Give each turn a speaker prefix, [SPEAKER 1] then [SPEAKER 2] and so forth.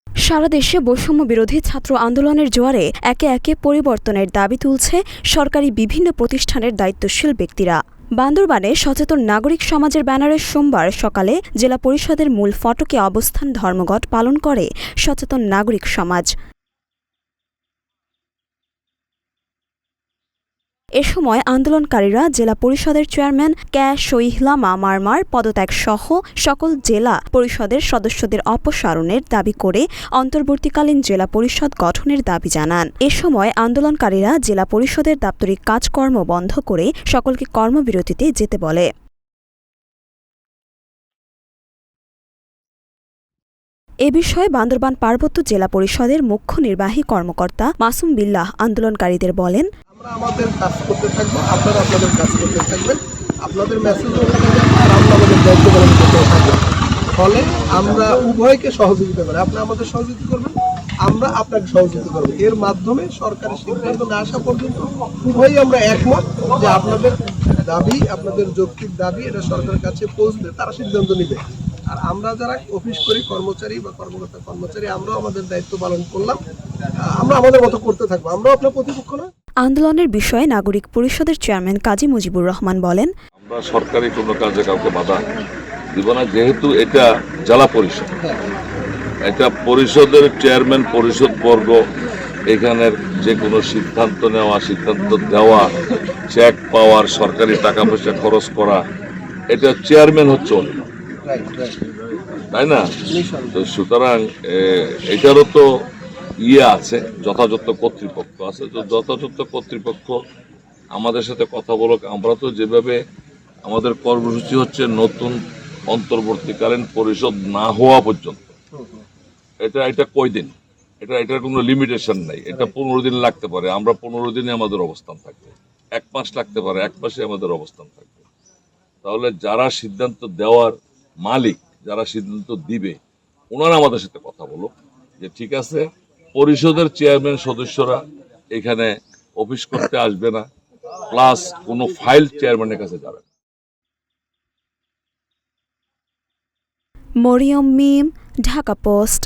[SPEAKER 1] সারা দেশে বৈষম্য বিরোধী ছাত্র আন্দোলনের জোয়ারে একে একে পরিবর্তনের দাবি তুলছে সরকারি বিভিন্ন প্রতিষ্ঠানের দায়িত্বশীল ব্যক্তিরা। বান্দরবানে সচেতন নাগরিক সমাজের ব্যানারে সোমবার সকালে জেলা পরিষদের মূল ফটকে অবস্থান ধর্মঘট পালন করে সচেতন নাগরিক সমাজ। এ সময় আন্দোলনকারীরা জেলা পরিষদের চেয়ারম্যান শহীলামা মারমার পদত্যাগ সহ সকল জেলা পরিষদের সদস্যদের অপসারণের দাবি করে অন্তর্বর্তীকালীন জেলা পরিষদ গঠনের দাবি জানান। এ সময় আন্দোলনকারীরা জেলা পরিষদের দাপ্তরিক কাজকর্ম বন্ধ করে সকলকে কর্মবিরতিতে যেতে বলে। এ বিষয়ে বান্দরবান পার্বত্য জেলা পরিষদের মুখ্য নির্বাহী কর্মকর্তা মাসুম বিল্লাহ আন্দোলনকারীদের বলেন,
[SPEAKER 2] আমরা আমাদের কাজ করতে থাকবো, আপনারা আপনাদের কাজ করতে থাকবেন, আপনাদের মেসেজ আর আমরা আমাদের দায়িত্ব পালন করতে থাকবো। ফলে আমরা উভয়কে সহযোগিতা করি, আপনি আমাদের সহযোগিতা করবেন, আমরা আপনাকে সহযোগিতা করবো। এর মাধ্যমে সরকারি সিদ্ধান্ত না আসা পর্যন্ত উভয়ই আমরা একমত যে আপনাদের দাবি, আপনাদের যৌক্তিক দাবি এটা সরকারের কাছে পৌঁছলে তারা সিদ্ধান্ত নেবে। আর আমরা যারা অফিস করি, কর্মচারী বা কর্মকর্তা কর্মচারী, আমরাও আমাদের দায়িত্ব পালন করলাম, আমরা আমাদের মতো করতে থাকবো, আমরাও আপনার প্রতিপক্ষ না।
[SPEAKER 1] আন্দোলনের বিষয়ে নাগরিক পরিষদের চেয়ারম্যান কাজী মুজিবুর রহমান বলেন,
[SPEAKER 3] আমরা সরকারি কোনো কাজে কাউকে বাধা দিব না, যেহেতু এটা জেলা পরিষদ, এটা পরিষদের চেয়ারম্যান, পরিষদ বর্গ এখানের যে কোনো সিদ্ধান্ত নেওয়া, সিদ্ধান্ত দেওয়া, চেক পাওয়ার, সরকারি টাকা পয়সা খরচ করা, এটা চেয়ারম্যান হচ্ছে তাই না? তো সুতরাং এটারও তো আছে, যথাযথ কর্তৃপক্ষ আছে। তো যথাযথ কর্তৃপক্ষ আমাদের সাথে কথা বলুক। আমরা তো যেভাবে আমাদের কর্মসূচি হচ্ছে নতুন অন্তর্বর্তীকালীন পরিষদ না হওয়া পর্যন্ত, এটা কয়দিন, এটার কোনো লিমিটেশন নাই। এটা 15 দিন লাগতে পারে, আমরা 15 দিনে আমাদের অবস্থান থাকবে। 1 মাস লাগতে পারে, 1 মাসে আমাদের অবস্থান থাকবে। তাহলে যারা সিদ্ধান্ত দেওয়ার মালিক, যারা সিদ্ধান্ত দিবে, ওনারা আমাদের সাথে কথা বলুক যে ঠিক আছে, পরিষদের চেয়ারম্যান সদস্যরা এখানে অফিস করতে আসবে না, প্লাস কোনো ফাইল চেয়ারম্যানের কাছে যাবে না।
[SPEAKER 1] মরিয়ম মিম, ঢাকা পোস্ট।